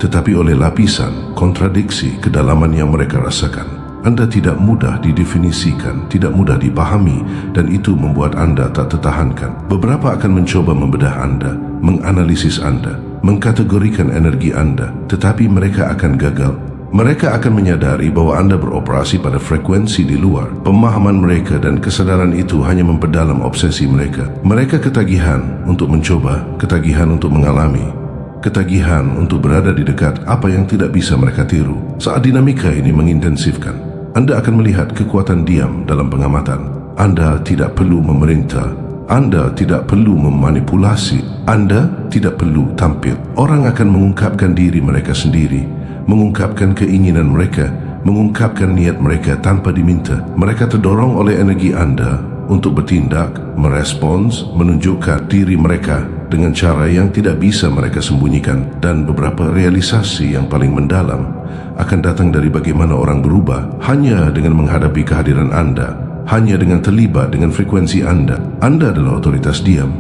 tetapi oleh lapisan kontradiksi kedalaman yang mereka rasakan. Anda tidak mudah didefinisikan, tidak mudah dipahami, dan itu membuat anda tak tertahankan. Beberapa akan mencoba membedah anda, menganalisis anda, mengkategorikan energi anda, tetapi mereka akan gagal. Mereka akan menyadari bahwa anda beroperasi pada frekuensi di luar pemahaman mereka, dan kesadaran itu hanya memperdalam obsesi mereka. Mereka ketagihan untuk mencoba, ketagihan untuk mengalami, ketagihan untuk berada di dekat apa yang tidak bisa mereka tiru. Saat dinamika ini mengintensifkan, anda akan melihat kekuatan diam dalam pengamatan. Anda tidak perlu memerintah, anda tidak perlu memanipulasi, anda tidak perlu tampil. Orang akan mengungkapkan diri mereka sendiri, mengungkapkan keinginan mereka, mengungkapkan niat mereka tanpa diminta. Mereka terdorong oleh energi anda untuk bertindak, merespons, menunjukkan diri mereka dengan cara yang tidak bisa mereka sembunyikan. Dan beberapa realisasi yang paling mendalam akan datang dari bagaimana orang berubah hanya dengan menghadapi kehadiran anda, hanya dengan terlibat dengan frekuensi anda. Anda adalah otoritas diam,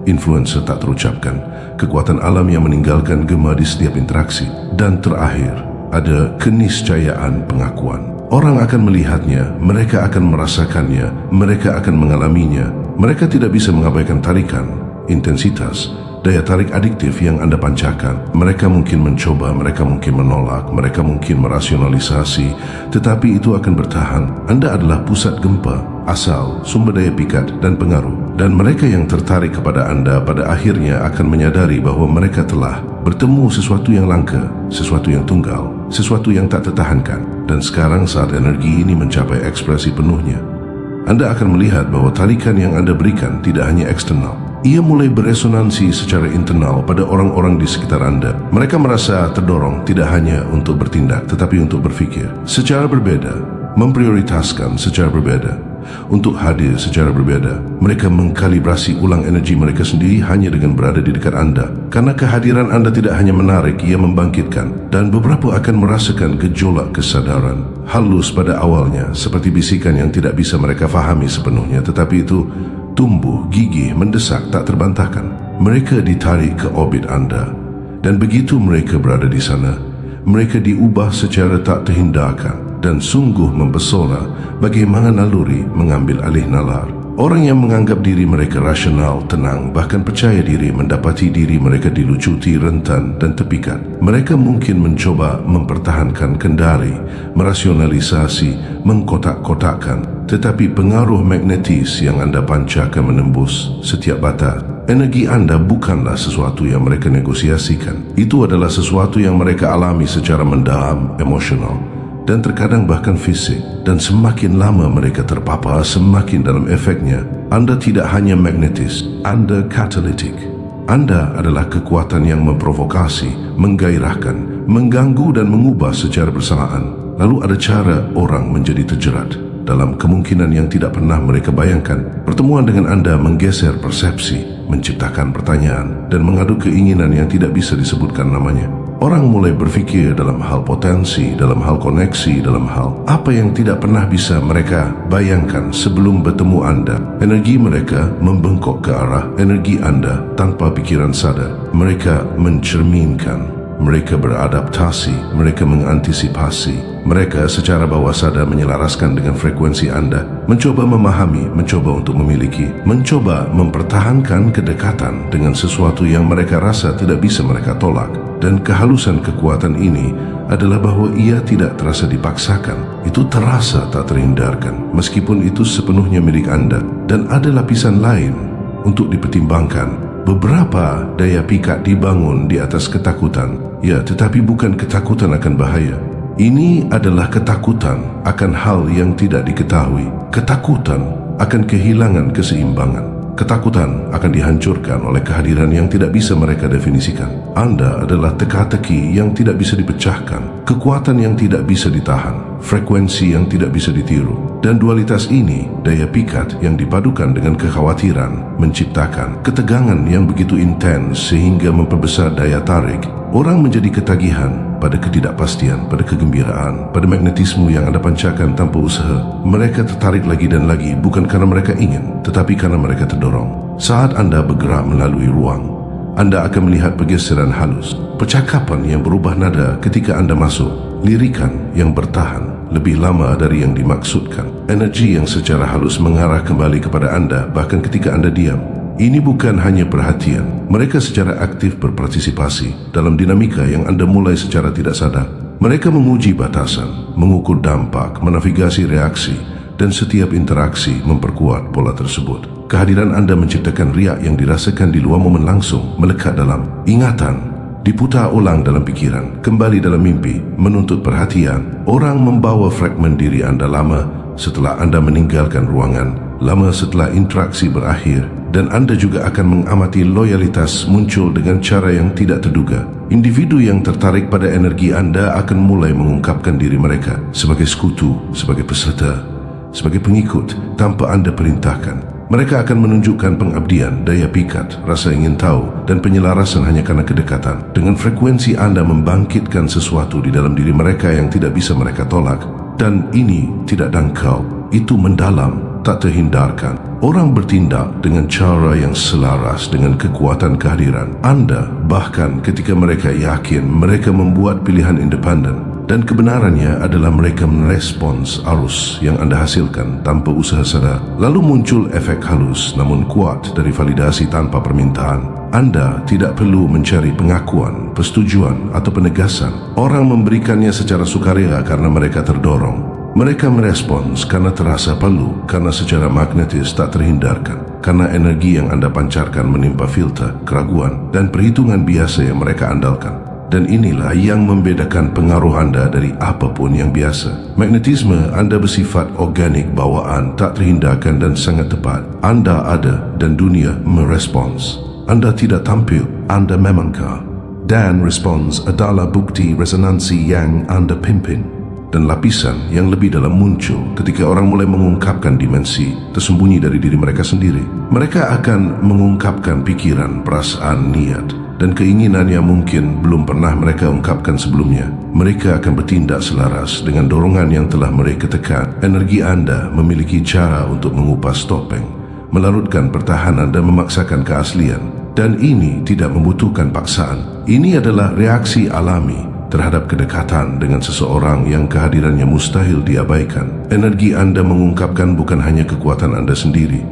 influencer tak terucapkan, kekuatan alam yang meninggalkan gema di setiap interaksi. Dan terakhir, ada keniscayaan pengakuan. Orang akan melihatnya, mereka akan merasakannya, mereka akan mengalaminya. Mereka tidak bisa mengabaikan tarikan, intensitas, daya tarik adiktif yang anda pancarkan. Mereka mungkin mencoba, mereka mungkin menolak, mereka mungkin merasionalisasi, tetapi itu akan bertahan. Anda adalah pusat gempa, asal, sumber daya pikat dan pengaruh. Dan mereka yang tertarik kepada anda pada akhirnya akan menyadari bahwa mereka telah bertemu sesuatu yang langka, sesuatu yang tunggal, sesuatu yang tak tertahankan. Dan sekarang saat energi ini mencapai ekspresi penuhnya, anda akan melihat bahwa tarikan yang anda berikan tidak hanya eksternal, ia mulai beresonansi secara internal pada orang-orang di sekitar anda. Mereka merasa terdorong tidak hanya untuk bertindak tetapi untuk berfikir secara berbeda, memprioritaskan secara berbeda, untuk hadir secara berbeda. Mereka mengkalibrasi ulang energi mereka sendiri hanya dengan berada di dekat anda. Karena kehadiran anda tidak hanya menarik, ia membangkitkan, dan beberapa akan merasakan gejolak kesadaran. Halus pada awalnya, seperti bisikan yang tidak bisa mereka fahami sepenuhnya, tetapi itu tumbuh, gigih, mendesak, tak terbantahkan. Mereka ditarik ke orbit anda, dan begitu mereka berada di sana, mereka diubah secara tak terhindarkan, dan sungguh mempesona bagaimana naluri mengambil alih nalar. Orang yang menganggap diri mereka rasional, tenang, bahkan percaya diri mendapati diri mereka dilucuti, rentan dan tepikan. Mereka mungkin mencoba mempertahankan kendali, merasionalisasi, mengkotak-kotakkan, tetapi pengaruh magnetis yang anda pancarkan menembus setiap batas. Energi anda bukanlah sesuatu yang mereka negosiasikan. Itu adalah sesuatu yang mereka alami secara mendalam, emosional, dan terkadang bahkan fisik. Dan semakin lama mereka terpapar, semakin dalam efeknya. Anda tidak hanya magnetis, anda katalitik. Anda adalah kekuatan yang memprovokasi, menggairahkan, mengganggu dan mengubah secara bersamaan. Lalu ada cara orang menjadi terjerat dalam kemungkinan yang tidak pernah mereka bayangkan. Pertemuan dengan anda menggeser persepsi, menciptakan pertanyaan, dan mengadu keinginan yang tidak bisa disebutkan namanya. Orang mulai berfikir dalam hal potensi, dalam hal koneksi, dalam hal apa yang tidak pernah bisa mereka bayangkan sebelum bertemu anda. Energi mereka membengkok ke arah energi anda tanpa pikiran sadar. Mereka mencerminkan, mereka beradaptasi, mereka mengantisipasi. Mereka secara bawah sadar menyelaraskan dengan frekuensi anda, mencoba memahami, mencoba untuk memiliki, mencoba mempertahankan kedekatan dengan sesuatu yang mereka rasa tidak bisa mereka tolak. Dan kehalusan kekuatan ini adalah bahwa ia tidak terasa dipaksakan. Itu terasa tak terhindarkan, meskipun itu sepenuhnya milik anda. Dan ada lapisan lain untuk dipertimbangkan. Beberapa daya pikat dibangun di atas ketakutan, ya, tetapi bukan ketakutan akan bahaya. Ini adalah ketakutan akan hal yang tidak diketahui, ketakutan akan kehilangan keseimbangan. Ketakutan akan dihancurkan oleh kehadiran yang tidak bisa mereka definisikan. Anda adalah teka-teki yang tidak bisa dipecahkan, kekuatan yang tidak bisa ditahan, frekuensi yang tidak bisa ditiru. Dan dualitas ini, daya pikat yang dipadukan dengan kekhawatiran, menciptakan ketegangan yang begitu intens sehingga memperbesar daya tarik. Orang menjadi ketagihan pada ketidakpastian, pada kegembiraan, pada magnetisme yang anda pancarkan tanpa usaha. Mereka tertarik lagi dan lagi, bukan karena mereka ingin, tetapi karena mereka terdorong. Saat anda bergerak melalui ruang, anda akan melihat pergeseran halus, percakapan yang berubah nada ketika anda masuk, lirikan yang bertahan lebih lama dari yang dimaksudkan, energi yang secara halus mengarah kembali kepada anda bahkan ketika anda diam. Ini bukan hanya perhatian. Mereka secara aktif berpartisipasi dalam dinamika yang anda mulai secara tidak sadar. Mereka menguji batasan, mengukur dampak, menavigasi reaksi, dan setiap interaksi memperkuat pola tersebut. Kehadiran anda menciptakan riak yang dirasakan di luar momen langsung, melekat dalam ingatan, diputar ulang dalam pikiran, kembali dalam mimpi, menuntut perhatian. Orang membawa fragmen diri anda lama setelah anda meninggalkan ruangan, lama setelah interaksi berakhir. Dan anda juga akan mengamati loyalitas muncul dengan cara yang tidak terduga. Individu yang tertarik pada energi anda akan mulai mengungkapkan diri mereka sebagai sekutu, sebagai peserta, sebagai pengikut tanpa anda perintahkan. Mereka akan menunjukkan pengabdian, daya pikat, rasa ingin tahu, dan penyelarasan hanya karena kedekatan. Dengan frekuensi anda membangkitkan sesuatu di dalam diri mereka yang tidak bisa mereka tolak. Dan ini tidak dangkal, itu mendalam, tak terhindarkan. Orang bertindak dengan cara yang selaras dengan kekuatan kehadiran anda, bahkan ketika mereka yakin mereka membuat pilihan independen. Dan kebenarannya adalah mereka merespons arus yang anda hasilkan tanpa usaha sadar. Lalu muncul efek halus namun kuat dari validasi tanpa permintaan. Anda tidak perlu mencari pengakuan, persetujuan atau penegasan. Orang memberikannya secara sukarela karena mereka terdorong. Mereka merespons karena terasa perlu, karena secara magnetis tak terhindarkan, karena energi yang anda pancarkan menimpa filter, keraguan, dan perhitungan biasa yang mereka andalkan. Dan inilah yang membedakan pengaruh anda dari apapun yang biasa. Magnetisme anda bersifat organik bawaan, tak terhindarkan dan sangat tepat. Anda ada dan dunia merespons. Anda tidak tampil, anda memangkah. Dan respons adalah bukti resonansi yang anda pimpin. Dan lapisan yang lebih dalam muncul ketika orang mulai mengungkapkan dimensi tersembunyi dari diri mereka sendiri. Mereka akan mengungkapkan pikiran, perasaan, niat dan keinginan yang mungkin belum pernah mereka ungkapkan sebelumnya. Mereka akan bertindak selaras dengan dorongan yang telah mereka tekan. Energi anda memiliki cara untuk mengupas topeng, melarutkan pertahanan dan memaksakan keaslian. Dan ini tidak membutuhkan paksaan. Ini adalah reaksi alami terhadap kedekatan dengan seseorang yang kehadirannya mustahil diabaikan. Energi anda mengungkapkan bukan hanya kekuatan anda sendiri,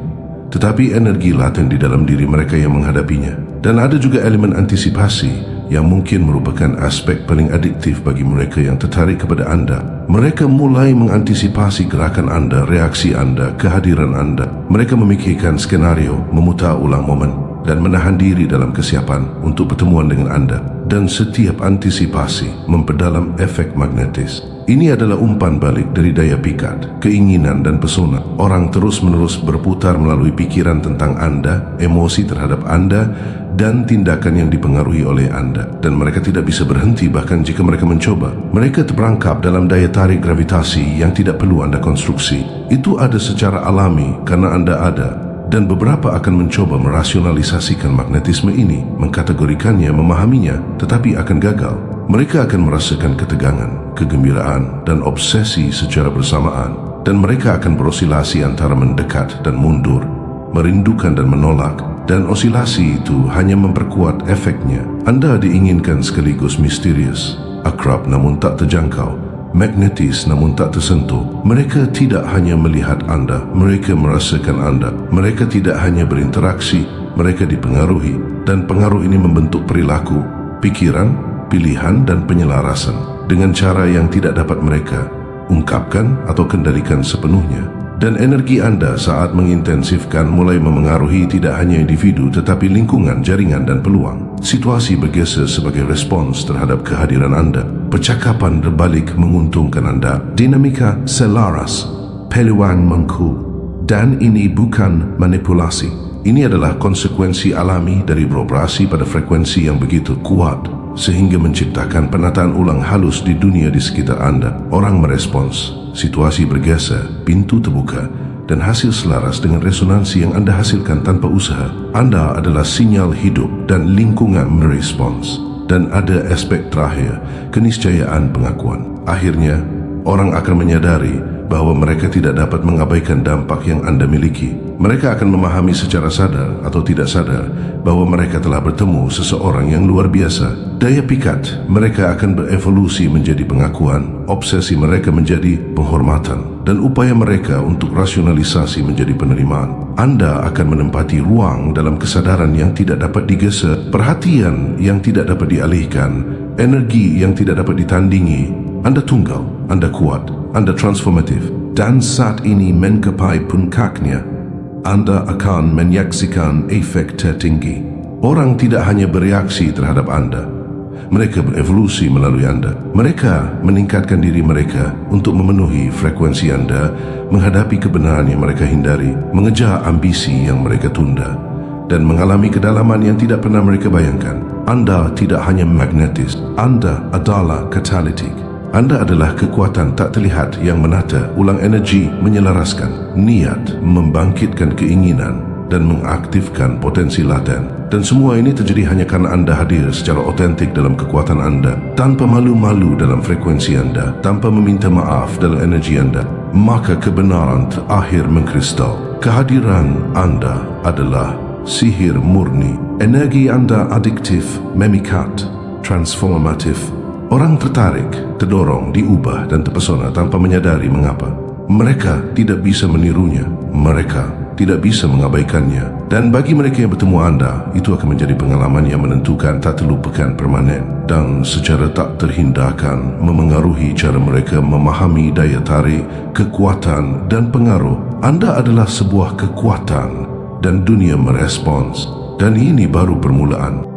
tetapi energi laten di dalam diri mereka yang menghadapinya. Dan ada juga elemen antisipasi yang mungkin merupakan aspek paling adiktif bagi mereka yang tertarik kepada anda. Mereka mulai mengantisipasi gerakan anda, reaksi anda, kehadiran anda. Mereka memikirkan skenario, memutar ulang momen dan menahan diri dalam kesiapan untuk pertemuan dengan anda. Dan setiap antisipasi memperdalam efek magnetis. Ini adalah umpan balik dari daya pikat, keinginan dan pesona. Orang terus-menerus berputar melalui pikiran tentang anda, emosi terhadap anda, dan tindakan yang dipengaruhi oleh anda. Dan mereka tidak bisa berhenti bahkan jika mereka mencoba. Mereka terperangkap dalam daya tarik gravitasi yang tidak perlu anda konstruksi. Itu ada secara alami karena anda ada. Dan beberapa akan mencoba merasionalisasikan magnetisme ini, mengkategorikannya, memahaminya, tetapi akan gagal. Mereka akan merasakan ketegangan, kegembiraan, dan obsesi secara bersamaan. Dan mereka akan berosilasi antara mendekat dan mundur, merindukan dan menolak. Dan osilasi itu hanya memperkuat efeknya. Anda diinginkan sekaligus misterius, akrab namun tak terjangkau, magnetis namun tak tersentuh. Mereka tidak hanya melihat anda, mereka merasakan anda. Mereka tidak hanya berinteraksi, mereka dipengaruhi. Dan pengaruh ini membentuk perilaku, pikiran, pilihan dan penyelarasan dengan cara yang tidak dapat mereka ungkapkan atau kendalikan sepenuhnya. Dan energi anda saat mengintensifkan mulai memengaruhi tidak hanya individu tetapi lingkungan, jaringan dan peluang. Situasi bergeser sebagai respons terhadap kehadiran anda. Percakapan berbalik menguntungkan anda. Dinamika selaras, peluang mengku. Dan ini bukan manipulasi. Ini adalah konsekuensi alami dari beroperasi pada frekuensi yang begitu kuat sehingga menciptakan penataan ulang halus di dunia di sekitar anda. Orang merespons, situasi bergeser, pintu terbuka, dan hasil selaras dengan resonansi yang anda hasilkan tanpa usaha. Anda adalah sinyal hidup dan lingkungan merespons. Dan ada aspek terakhir, keniscayaan pengakuan. Akhirnya, orang akan menyadari bahawa mereka tidak dapat mengabaikan dampak yang anda miliki. Mereka akan memahami secara sadar atau tidak sadar bahawa mereka telah bertemu seseorang yang luar biasa. Daya pikat mereka akan berevolusi menjadi pengakuan, obsesi mereka menjadi penghormatan, dan upaya mereka untuk rasionalisasi menjadi penerimaan. Anda akan menempati ruang dalam kesadaran yang tidak dapat digeser, perhatian yang tidak dapat dialihkan, energi yang tidak dapat ditandingi. Anda tunggal, anda kuat, anda transformatif, dan saat ini mencapai puncaknya. Anda akan menyaksikan efek tertinggi. Orang tidak hanya bereaksi terhadap anda, mereka berevolusi melalui anda. Mereka meningkatkan diri mereka untuk memenuhi frekuensi anda, menghadapi kebenaran yang mereka hindari, mengejar ambisi yang mereka tunda, dan mengalami kedalaman yang tidak pernah mereka bayangkan. Anda tidak hanya magnetis, anda adalah katalitik. Anda adalah kekuatan tak terlihat yang menata ulang energi, menyelaraskan niat, membangkitkan keinginan dan mengaktifkan potensi laten. Dan semua ini terjadi hanya karena anda hadir secara otentik dalam kekuatan anda, tanpa malu-malu dalam frekuensi anda, tanpa meminta maaf dalam energi anda. Maka kebenaran terakhir mengkristal. Kehadiran anda adalah sihir murni. Energi anda adiktif, memikat, transformatif. Orang tertarik, terdorong, diubah dan terpesona tanpa menyadari mengapa. Mereka tidak bisa menirunya, mereka tidak bisa mengabaikannya. Dan bagi mereka yang bertemu anda, itu akan menjadi pengalaman yang menentukan, tak terlupakan, permanen, dan secara tak terhindarkan memengaruhi cara mereka memahami daya tarik, kekuatan dan pengaruh. Anda adalah sebuah kekuatan dan dunia merespons. Dan ini baru permulaan.